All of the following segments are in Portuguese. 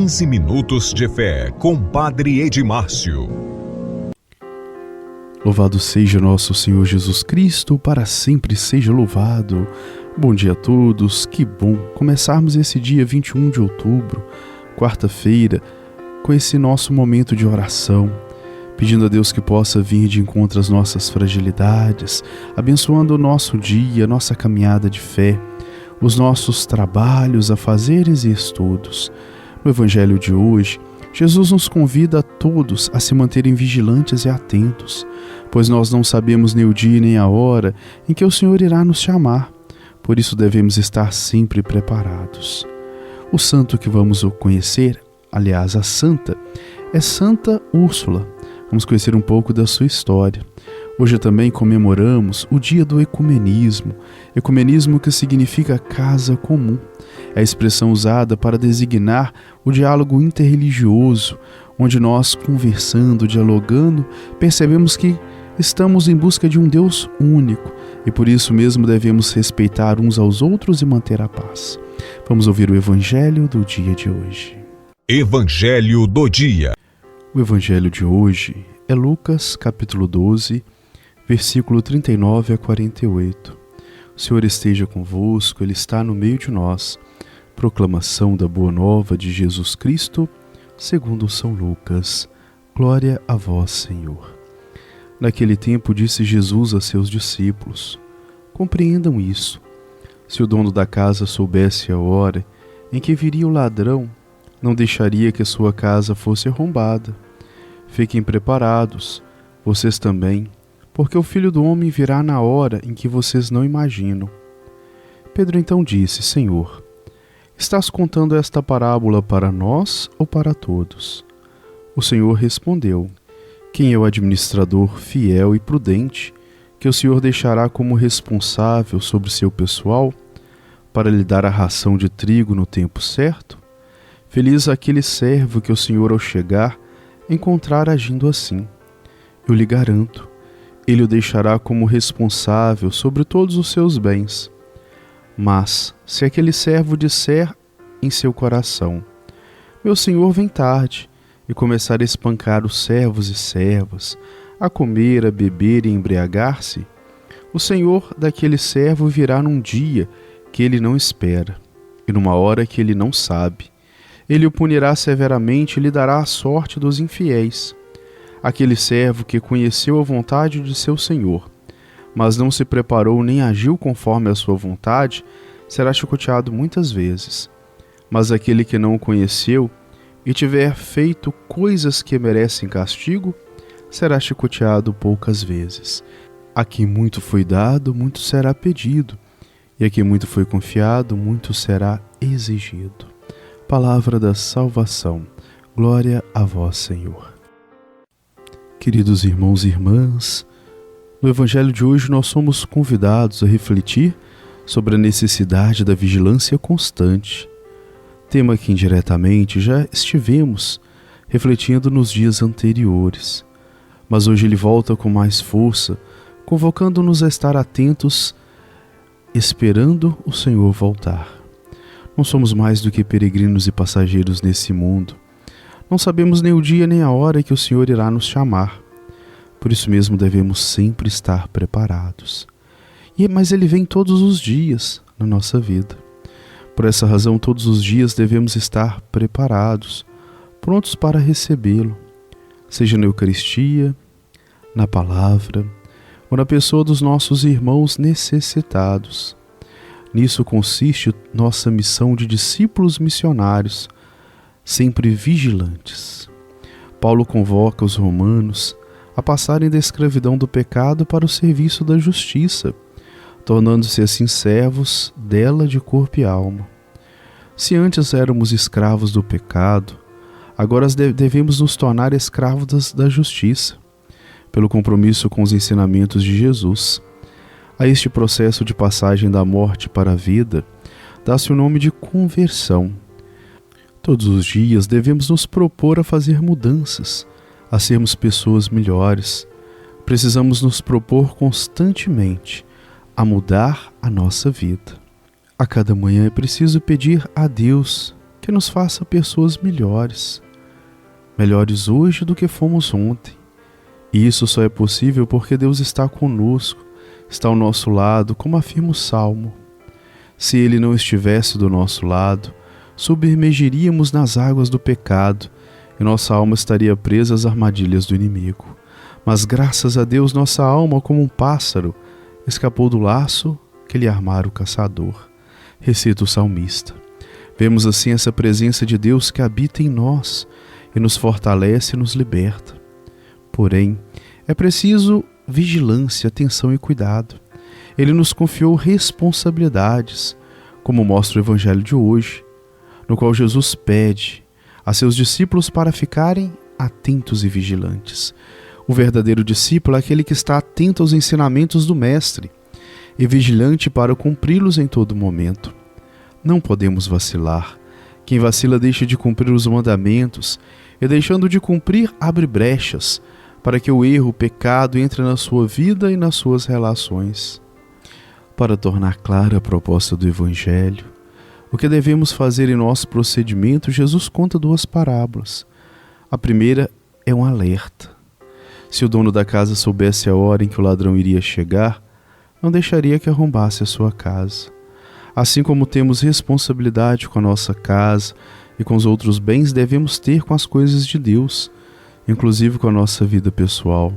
15 minutos de fé com Padre Edmárcio. Louvado seja nosso Senhor Jesus Cristo, para sempre seja louvado. Bom dia a todos, que bom começarmos esse dia 21 de outubro, quarta-feira, com esse nosso momento de oração, pedindo a Deus que possa vir de encontro às nossas fragilidades, abençoando o nosso dia, nossa caminhada de fé, os nossos trabalhos, afazeres e estudos. No Evangelho de hoje, Jesus nos convida a todos a se manterem vigilantes e atentos, pois nós não sabemos nem o dia nem a hora em que o Senhor irá nos chamar. Por isso devemos estar sempre preparados. O santo que vamos conhecer, aliás, a santa, é Santa Úrsula. Vamos conhecer um pouco da sua história. Hoje também comemoramos o dia do ecumenismo. Ecumenismo que significa casa comum. É a expressão usada para designar o diálogo interreligioso, onde nós, conversando, dialogando, percebemos que estamos em busca de um Deus único e por isso mesmo devemos respeitar uns aos outros e manter a paz. Vamos ouvir o Evangelho do dia de hoje. Evangelho do dia. O Evangelho de hoje é Lucas, capítulo 12, versículo 39 a 48. O Senhor esteja convosco, Ele está no meio de nós. Proclamação da Boa Nova de Jesus Cristo, segundo São Lucas. Glória a vós, Senhor. Naquele tempo disse Jesus a seus discípulos: compreendam isso. Se o dono da casa soubesse a hora em que viria o ladrão, não deixaria que a sua casa fosse arrombada. Fiquem preparados, vocês também, porque o Filho do Homem virá na hora em que vocês não imaginam. Pedro então disse: Senhor, estás contando esta parábola para nós ou para todos? O Senhor respondeu: quem é o administrador fiel e prudente, que o Senhor deixará como responsável sobre seu pessoal, para lhe dar a ração de trigo no tempo certo? Feliz aquele servo que o Senhor, ao chegar, encontrar agindo assim. Eu lhe garanto, ele o deixará como responsável sobre todos os seus bens. Mas, se aquele servo disser em seu coração: meu senhor vem tarde, e começar a espancar os servos e servas, a comer, a beber e embriagar-se, o senhor daquele servo virá num dia que ele não espera, e numa hora que ele não sabe. Ele o punirá severamente e lhe dará a sorte dos infiéis. Aquele servo que conheceu a vontade de seu senhor, mas não se preparou nem agiu conforme a sua vontade, será chicoteado muitas vezes. Mas aquele que não o conheceu e tiver feito coisas que merecem castigo, será chicoteado poucas vezes. A quem muito foi dado, muito será pedido, e a quem muito foi confiado, muito será exigido. Palavra da salvação. Glória a vós, Senhor. Queridos irmãos e irmãs, no Evangelho de hoje nós somos convidados a refletir sobre a necessidade da vigilância constante, tema que indiretamente já estivemos refletindo nos dias anteriores, mas hoje ele volta com mais força, convocando-nos a estar atentos, esperando o Senhor voltar. Não somos mais do que peregrinos e passageiros nesse mundo. Não sabemos nem o dia nem a hora que o Senhor irá nos chamar. Por isso mesmo devemos sempre estar preparados. Mas Ele vem todos os dias na nossa vida. Por essa razão, todos os dias devemos estar preparados, prontos para recebê-lo, seja na Eucaristia, na palavra, ou na pessoa dos nossos irmãos necessitados. Nisso consiste nossa missão de discípulos missionários, sempre vigilantes. Paulo convoca os romanos a passarem da escravidão do pecado para o serviço da justiça, tornando-se assim servos dela de corpo e alma. Se antes éramos escravos do pecado, agora devemos nos tornar escravos da justiça, pelo compromisso com os ensinamentos de Jesus. A este processo de passagem da morte para a vida, dá-se o nome de conversão. Todos os dias devemos nos propor a fazer mudanças, a sermos pessoas melhores. Precisamos nos propor constantemente a mudar a nossa vida. A cada manhã é preciso pedir a Deus que nos faça pessoas melhores hoje do que fomos ontem. E isso só é possível porque Deus está conosco, está ao nosso lado, como afirma o Salmo. Se Ele não estivesse do nosso lado, submergiríamos nas águas do pecado e nossa alma estaria presa às armadilhas do inimigo. Mas graças a Deus, nossa alma, como um pássaro, escapou do laço que lhe armara o caçador. Recita o salmista. Vemos assim essa presença de Deus que habita em nós e nos fortalece e nos liberta. Porém, é preciso vigilância, atenção e cuidado. Ele nos confiou responsabilidades, como mostra o Evangelho de hoje, no qual Jesus pede a seus discípulos para ficarem atentos e vigilantes. O verdadeiro discípulo é aquele que está atento aos ensinamentos do Mestre e vigilante para cumpri-los em todo momento. Não podemos vacilar. Quem vacila deixa de cumprir os mandamentos e, deixando de cumprir, abre brechas para que o erro, o pecado entre na sua vida e nas suas relações. Para tornar clara a proposta do Evangelho, o que devemos fazer em nosso procedimento, Jesus conta duas parábolas. A primeira é um alerta. Se o dono da casa soubesse a hora em que o ladrão iria chegar, não deixaria que arrombasse a sua casa. Assim como temos responsabilidade com a nossa casa e com os outros bens, devemos ter com as coisas de Deus, inclusive com a nossa vida pessoal.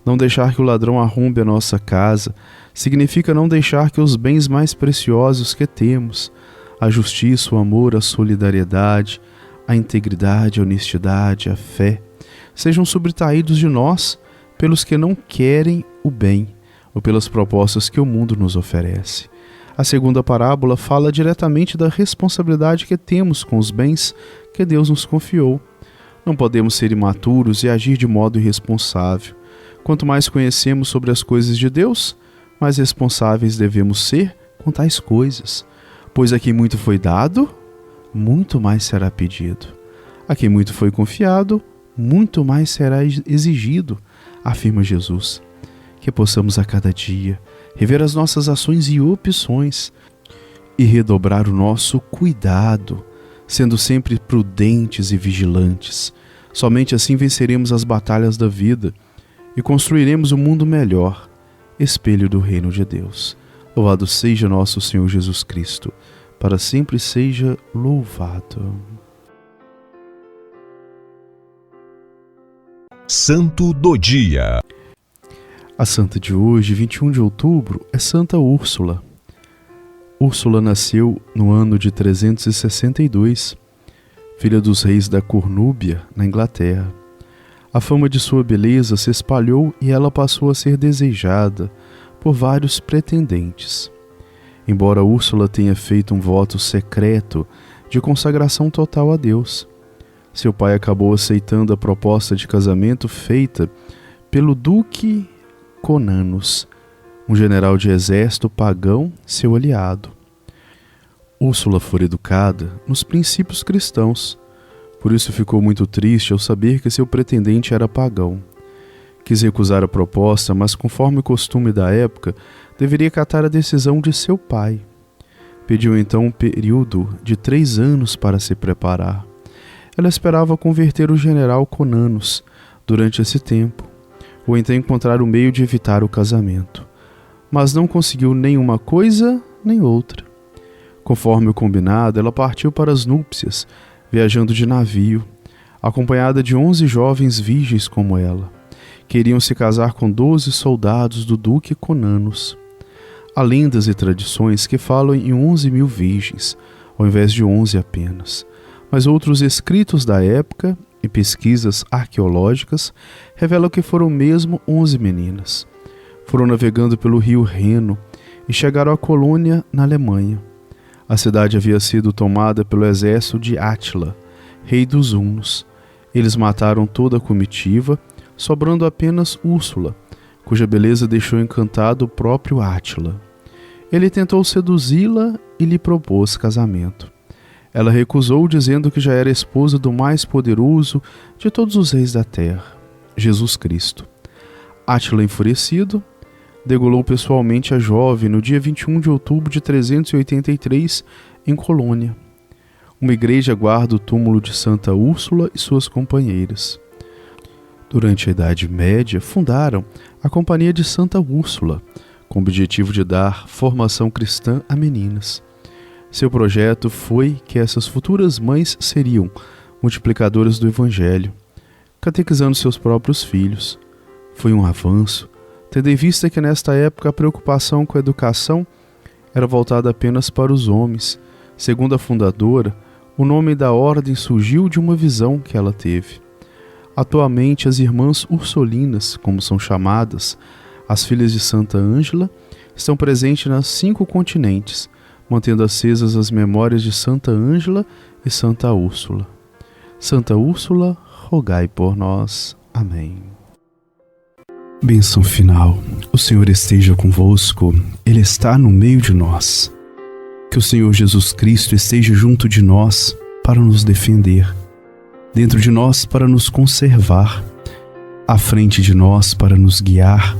Não deixar que o ladrão arrombe a nossa casa significa não deixar que os bens mais preciosos que temos, a justiça, o amor, a solidariedade, a integridade, a honestidade, a fé, sejam subtraídos de nós pelos que não querem o bem ou pelas propostas que o mundo nos oferece. A segunda parábola fala diretamente da responsabilidade que temos com os bens que Deus nos confiou. Não podemos ser imaturos e agir de modo irresponsável. Quanto mais conhecemos sobre as coisas de Deus, mais responsáveis devemos ser com tais coisas. Pois a quem muito foi dado, muito mais será pedido. A quem muito foi confiado, muito mais será exigido, afirma Jesus. Que possamos a cada dia rever as nossas ações e opções e redobrar o nosso cuidado, sendo sempre prudentes e vigilantes. Somente assim venceremos as batalhas da vida e construiremos um mundo melhor, espelho do reino de Deus. Louvado seja nosso Senhor Jesus Cristo, para sempre seja louvado. Santo do Dia. A santa de hoje, 21 de outubro, é Santa Úrsula. Úrsula nasceu no ano de 362, filha dos reis da Cornúbia, na Inglaterra. A fama de sua beleza se espalhou e ela passou a ser desejada por vários pretendentes. Embora Úrsula tenha feito um voto secreto de consagração total a Deus, seu pai acabou aceitando a proposta de casamento feita pelo duque Conanus, um general de exército pagão, seu aliado. Úrsula foi educada nos princípios cristãos, por isso ficou muito triste ao saber que seu pretendente era pagão. Quis recusar a proposta, mas conforme o costume da época, deveria acatar a decisão de seu pai. Pediu então um período de 3 anos para se preparar. Ela esperava converter o general Conanus durante esse tempo, ou então encontrar o meio de evitar o casamento. Mas não conseguiu nem uma coisa, nem outra. Conforme o combinado, ela partiu para as núpcias, viajando de navio, acompanhada de 11 jovens virgens como ela. Queriam se casar com 12 soldados do duque Conanus. Há lendas e tradições que falam em 11.000 virgens, ao invés de 11 apenas. Mas outros escritos da época e pesquisas arqueológicas revelam que foram mesmo 11 meninas. Foram navegando pelo rio Reno e chegaram à Colônia, na Alemanha. A cidade havia sido tomada pelo exército de Átila, rei dos hunos. Eles mataram toda a comitiva, sobrando apenas Úrsula, cuja beleza deixou encantado o próprio Átila. Ele tentou seduzi-la e lhe propôs casamento. Ela recusou, dizendo que já era esposa do mais poderoso de todos os reis da terra, Jesus Cristo. Átila, enfurecido, degolou pessoalmente a jovem no dia 21 de outubro de 383, em Colônia. uma igreja guarda o túmulo de Santa Úrsula e suas companheiras. Durante a Idade Média, fundaram a Companhia de Santa Úrsula, com o objetivo de dar formação cristã a meninas. Seu projeto foi que essas futuras mães seriam multiplicadoras do Evangelho, catequizando seus próprios filhos. Foi um avanço, tendo em vista que nesta época a preocupação com a educação era voltada apenas para os homens. Segundo a fundadora, o nome da ordem surgiu de uma visão que ela teve. Atualmente, as irmãs Ursulinas, como são chamadas, as filhas de Santa Ângela, estão presentes nos 5 continentes, mantendo acesas as memórias de Santa Ângela e Santa Úrsula. Santa Úrsula, rogai por nós. Amém. Bênção final. O Senhor esteja convosco, Ele está no meio de nós. Que o Senhor Jesus Cristo esteja junto de nós para nos defender, dentro de nós para nos conservar, à frente de nós para nos guiar,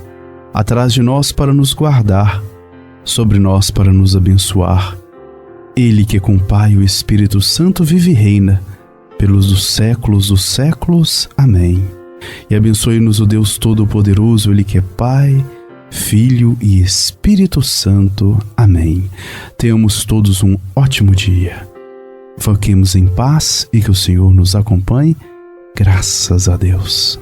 atrás de nós para nos guardar, sobre nós para nos abençoar. Ele que com o Pai e o Espírito Santo vive e reina, pelos dos séculos. Amém. E abençoe-nos o Deus Todo-Poderoso, Ele que é Pai, Filho e Espírito Santo. Amém. Tenhamos todos um ótimo dia. Fiquemos em paz e que o Senhor nos acompanhe. Graças a Deus.